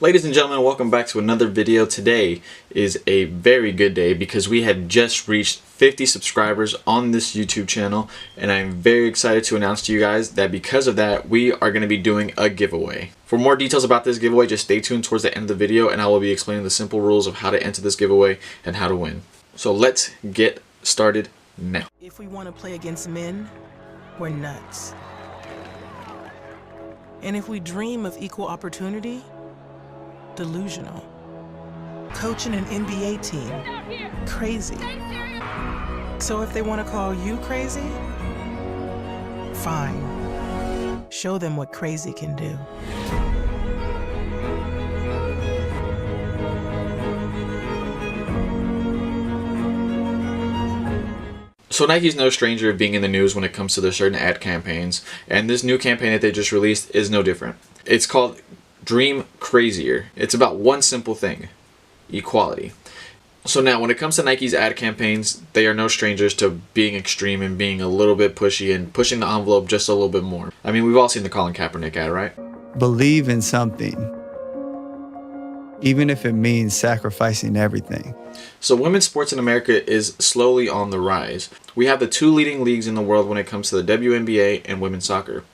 Ladies and gentlemen, welcome back to another video. Today is a very good day because we have just reached 50 subscribers on this YouTube channel, and I'm very excited to announce to you guys that because of that, we are going to be doing a giveaway. For more details about this giveaway, just stay tuned towards the end of the video and I will be explaining the simple rules of how to enter this giveaway and how to win. So let's get started now. If we want to play against men, we're nuts. And if we dream of equal opportunity, delusional. Coaching an NBA team, crazy. So if they want to call you crazy, fine. Show them what crazy can do. So Nike's no stranger of being in the news when it comes to their certain ad campaigns, and this new campaign that they just released is no different. It's called Dream Crazier. It's about one simple thing: equality. So now when it comes to Nike's ad campaigns, they are no strangers to being extreme and being a little bit pushy and pushing the envelope just a little bit more. I mean, we've all seen the Colin Kaepernick ad, right? Believe in something, even if it means sacrificing everything. So women's sports in America is slowly on the rise. We have the two leading leagues in the world when it comes to the WNBA and women's soccer.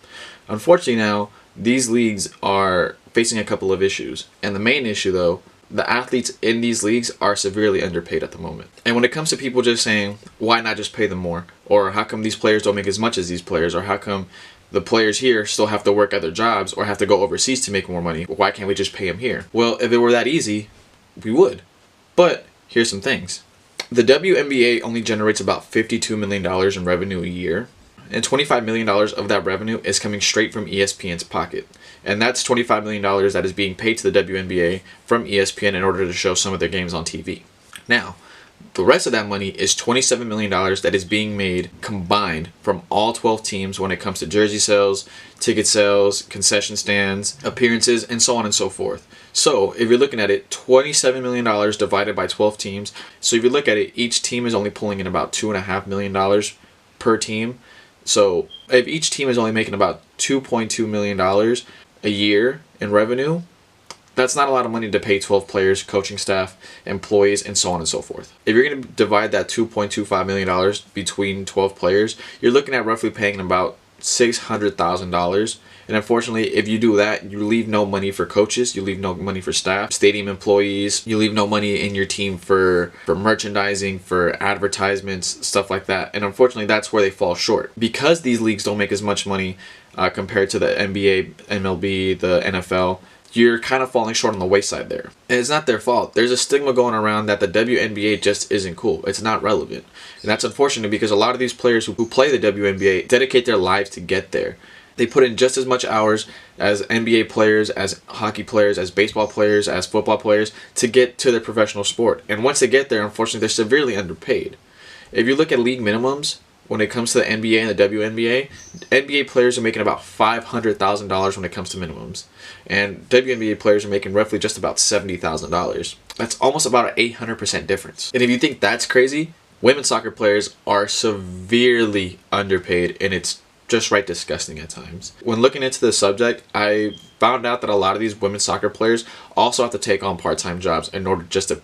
Unfortunately now, these leagues are facing a couple of issues. And the main issue though, the athletes in these leagues are severely underpaid at the moment. And when it comes to people just saying, why not just pay them more? Or how come these players don't make as much as these players? Or how come the players here still have to work other jobs or have to go overseas to make more money? Why can't we just pay them here? Well, if it were that easy, we would. But here's some things. The WNBA only generates about $52 million in revenue a year, and $25 million of that revenue is coming straight from ESPN's pocket. And that's $25 million that is being paid to the WNBA from ESPN in order to show some of their games on TV. Now, the rest of that money is $27 million that is being made combined from all 12 teams when it comes to jersey sales, ticket sales, concession stands, appearances, and so on and so forth. So if you're looking at it, $27 million divided by 12 teams. So if you look at it, each team is only pulling in about $2.5 million per team. So if each team is only making about $2.2 million a year in revenue, that's not a lot of money to pay 12 players, coaching staff, employees, and so on and so forth. If you're going to divide that $2.25 million between 12 players, you're looking at roughly paying about $600,000. And unfortunately, if you do that, you leave no money for coaches, you leave no money for staff, stadium employees, you leave no money in your team for merchandising, for advertisements, stuff like that. And unfortunately, that's where they fall short. Because these leagues don't make as much money compared to the NBA, MLB, the NFL, you're kind of falling short on the wayside there. And it's not their fault. There's a stigma going around that the WNBA just isn't cool. It's not relevant. And that's unfortunate because a lot of these players who play the WNBA dedicate their lives to get there. They put in just as much hours as NBA players, as hockey players, as baseball players, as football players to get to their professional sport. And once they get there, unfortunately, they're severely underpaid. If you look at league minimums, when it comes to the NBA and the WNBA, NBA players are making about $500,000 when it comes to minimums. And WNBA players are making roughly just about $70,000. That's almost about an 800% difference. And if you think that's crazy, women's soccer players are severely underpaid, and it's just right disgusting at times. When looking into the subject, I found out that a lot of these women's soccer players also have to take on part-time jobs in order just to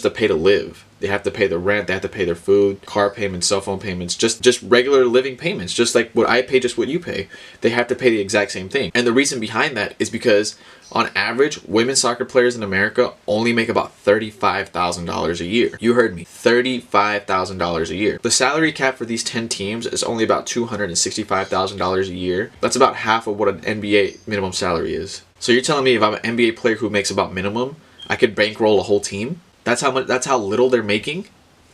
pay to live. They have to pay the rent, they have to pay their food, car payments, cell phone payments, just regular living payments, just like what I pay, just what you pay. They have to pay the exact same thing. And the reason behind that is because on average, women's soccer players in America only make about $35,000 a year. You heard me, $35,000 a year. The salary cap for these 10 teams is only about $265,000 a year. That's about half of what an NBA minimum salary is. So you're telling me if I'm an NBA player who makes about minimum, I could bankroll a whole team? That's how little they're making?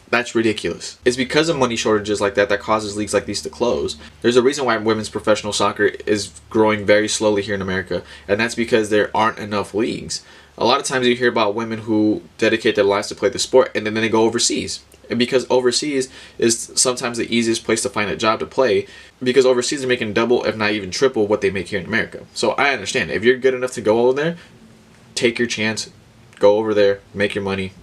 That's ridiculous. It's because of money shortages like that causes leagues like these to close. There's a reason why women's professional soccer is growing very slowly here in America, and that's because there aren't enough leagues. A lot of times you hear about women who dedicate their lives to play the sport and then they go overseas. And because overseas is sometimes the easiest place to find a job to play, because overseas they're making double, if not even triple, what they make here in America. So I understand. If you're good enough to go over there, take your chance, go over there, make your money.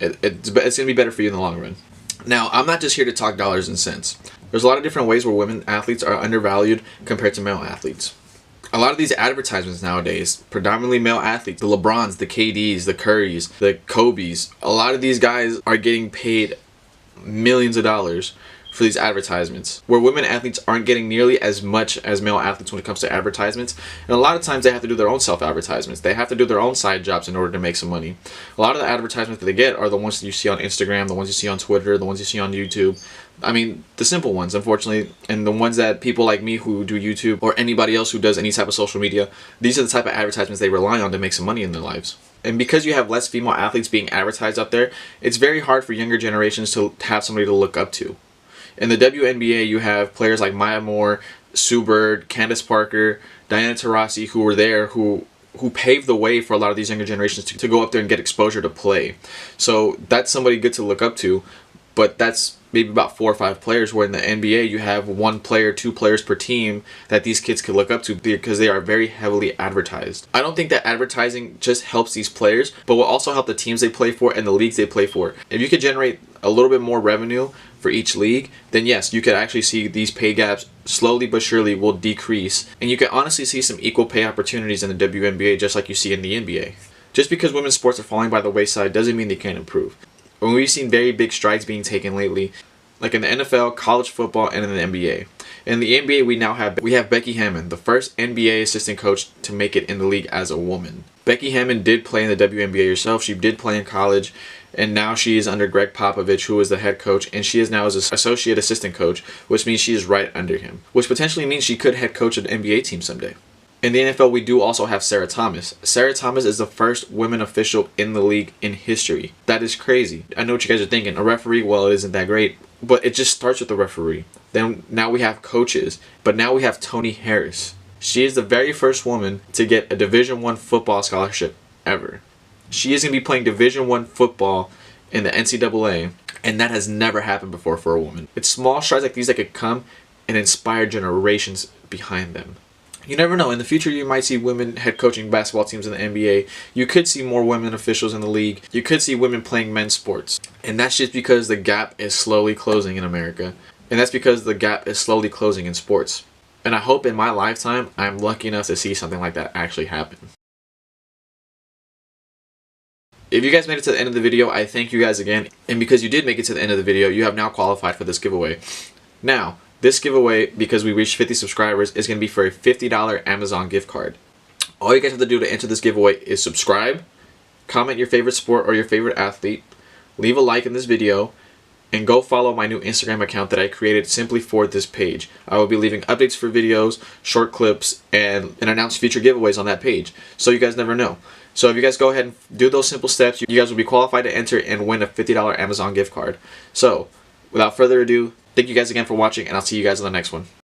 It's going to be better for you in the long run. Now, I'm not just here to talk dollars and cents. There's a lot of different ways where women athletes are undervalued compared to male athletes. A lot of these advertisements nowadays, predominantly male athletes, the LeBrons, the KDs, the Currys, the Kobes, a lot of these guys are getting paid millions of dollars for these advertisements, where women athletes aren't getting nearly as much as male athletes when it comes to advertisements. And a lot of times they have to do their own self-advertisements. They have to do their own side jobs in order to make some money. A lot of the advertisements that they get are the ones that you see on Instagram, the ones you see on Twitter, the ones you see on YouTube. I mean, the simple ones, unfortunately, and the ones that people like me who do YouTube or anybody else who does any type of social media, these are the type of advertisements they rely on to make some money in their lives. And because you have less female athletes being advertised out there, it's very hard for younger generations to have somebody to look up to. In the WNBA, you have players like Maya Moore, Sue Bird, Candace Parker, Diana Taurasi, who were there, who paved the way for a lot of these younger generations to go up there and get exposure to play. So that's somebody good to look up to, but that's maybe about 4 or 5 players, where in the NBA you have 1 player, 2 players per team that these kids could look up to because they are very heavily advertised. I don't think that advertising just helps these players, but will also help the teams they play for and the leagues they play for. If you could generate a little bit more revenue for each league, then yes, you could actually see these pay gaps slowly but surely will decrease, and you can honestly see some equal pay opportunities in the WNBA just like you see in the NBA. Just because women's sports are falling by the wayside doesn't mean they can't improve. When we've seen very big strides being taken lately, like in the NFL, college football, and in the NBA. In the NBA, we have Becky Hammon, the first NBA assistant coach to make it in the league as a woman. Becky Hammon did play in the WNBA herself. She did play in college, and now she is under Greg Popovich, who is the head coach, and she is now as an associate assistant coach, which means she is right under him, which potentially means she could head coach an NBA team someday. In the NFL, we do also have Sarah Thomas. Sarah Thomas is the first women official in the league in history. That is crazy. I know what you guys are thinking. A referee, well, it isn't that great. But it just starts with the referee. Then now we have coaches. But now we have Toni Harris. She is the very first woman to get a Division I football scholarship ever. She is going to be playing Division I football in the NCAA. And that has never happened before for a woman. It's small strides like these that could come and inspire generations behind them. You never know. In the future, you might see women head coaching basketball teams in the NBA. You could see more women officials in the league. You could see women playing men's sports. And that's just because the gap is slowly closing in America. And that's because the gap is slowly closing in sports. And I hope in my lifetime, I'm lucky enough to see something like that actually happen. If you guys made it to the end of the video, I thank you guys again. And because you did make it to the end of the video, you have now qualified for this giveaway. Now, this giveaway, because we reached 50 subscribers, is going to be for a $50 Amazon gift card. All you guys have to do to enter this giveaway is subscribe, comment your favorite sport or your favorite athlete, leave a like in this video, and go follow my new Instagram account that I created simply for this page. I will be leaving updates for videos, short clips, and announce future giveaways on that page, so you guys never know. So if you guys go ahead and do those simple steps, you guys will be qualified to enter and win a $50 Amazon gift card. So, without further ado, thank you guys again for watching, and I'll see you guys in the next one.